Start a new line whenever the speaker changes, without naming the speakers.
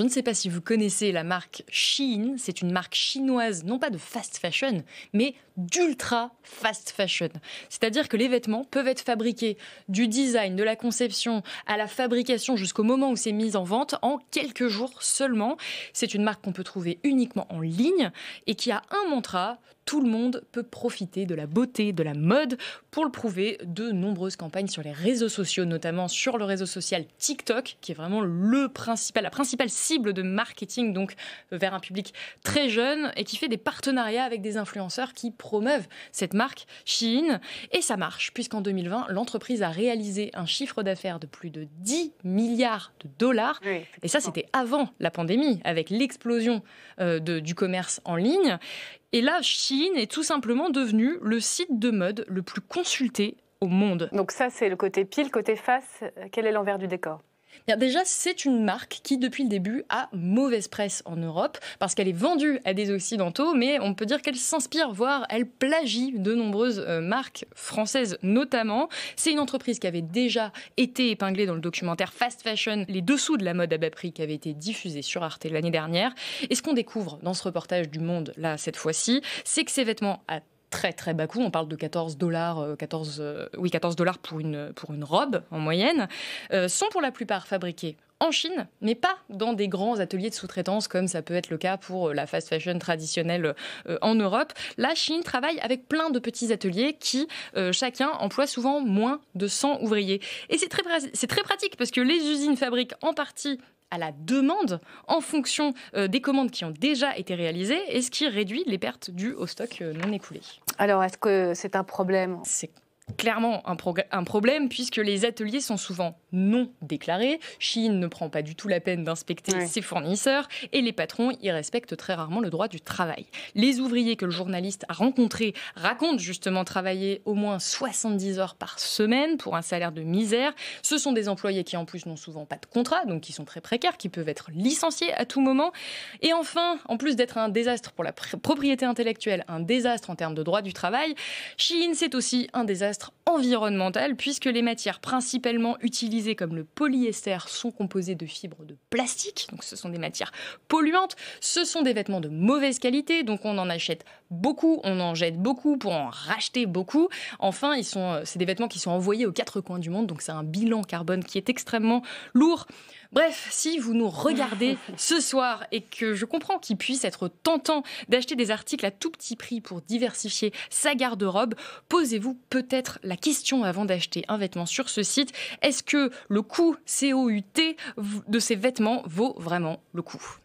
Je ne sais pas si vous connaissez la marque Shein, c'est une marque chinoise, non pas de fast fashion, mais d'ultra fast fashion. C'est-à-dire que les vêtements peuvent être fabriqués du design, de la conception à la fabrication jusqu'au moment où c'est mis en vente en quelques jours seulement. C'est une marque qu'on peut trouver uniquement en ligne et qui a un mantra: tout le monde peut profiter de la beauté, de la mode. Pour le prouver, de nombreuses campagnes sur les réseaux sociaux, notamment sur le réseau social TikTok, qui est vraiment la principale cible de marketing, donc vers un public très jeune, et qui fait des partenariats avec des influenceurs qui promeuvent cette marque Shein. Et ça marche, puisqu'en 2020, l'entreprise a réalisé un chiffre d'affaires de plus de 10 milliards de dollars.
Oui,
et ça, c'était avant la pandémie, avec l'explosion du commerce en ligne. Et là, Shein est tout simplement devenu le site de mode le plus consulté au monde.
Donc ça, c'est le côté pile, côté face. Quel est l'envers du décor ?
Bien, déjà, c'est une marque qui, depuis le début, a mauvaise presse en Europe, parce qu'elle est vendue à des Occidentaux, mais on peut dire qu'elle s'inspire, voire elle plagie de nombreuses marques françaises notamment. C'est une entreprise qui avait déjà été épinglée dans le documentaire Fast Fashion, les dessous de la mode à bas prix, qui avait été diffusé sur Arte l'année dernière. Et ce qu'on découvre dans ce reportage du Monde, là, cette fois-ci, c'est que ces vêtements à très très bas coût, on parle de 14 dollars pour une robe en moyenne, sont pour la plupart fabriqués en Chine, mais pas dans des grands ateliers de sous-traitance comme ça peut être le cas pour la fast fashion traditionnelle en Europe. La Chine travaille avec plein de petits ateliers qui, chacun, emploie souvent moins de 100 ouvriers. Et c'est très pratique parce que les usines fabriquent en partie à la demande en fonction des commandes qui ont déjà été réalisées, et ce qui réduit les pertes dues au stock non écoulé.
Alors, est-ce que c'est un problème ?
C'est clairement un problème puisque les ateliers sont souvent non déclarés. Shein ne prend pas du tout la peine d'inspecter ses fournisseurs et les patrons y respectent très rarement le droit du travail. Les ouvriers que le journaliste a rencontrés racontent justement travailler au moins 70 heures par semaine pour un salaire de misère. Ce sont des employés qui en plus n'ont souvent pas de contrat, donc qui sont très précaires, qui peuvent être licenciés à tout moment. Et enfin, en plus d'être un désastre pour la propriété intellectuelle, un désastre en termes de droit du travail, Shein c'est aussi un désastre environnemental puisque les matières principalement utilisées comme le polyester sont composées de fibres de plastique, donc ce sont des matières polluantes, ce sont des vêtements de mauvaise qualité, donc on en achète beaucoup, on en jette beaucoup pour en racheter beaucoup. Enfin, c'est des vêtements qui sont envoyés aux quatre coins du monde, donc c'est un bilan carbone qui est extrêmement lourd. Bref, si vous nous regardez ce soir et que je comprends qu'il puisse être tentant d'acheter des articles à tout petit prix pour diversifier sa garde-robe, posez-vous peut-être la question avant d'acheter un vêtement sur ce site. Est-ce que le coût COUT de ces vêtements vaut vraiment le coup ?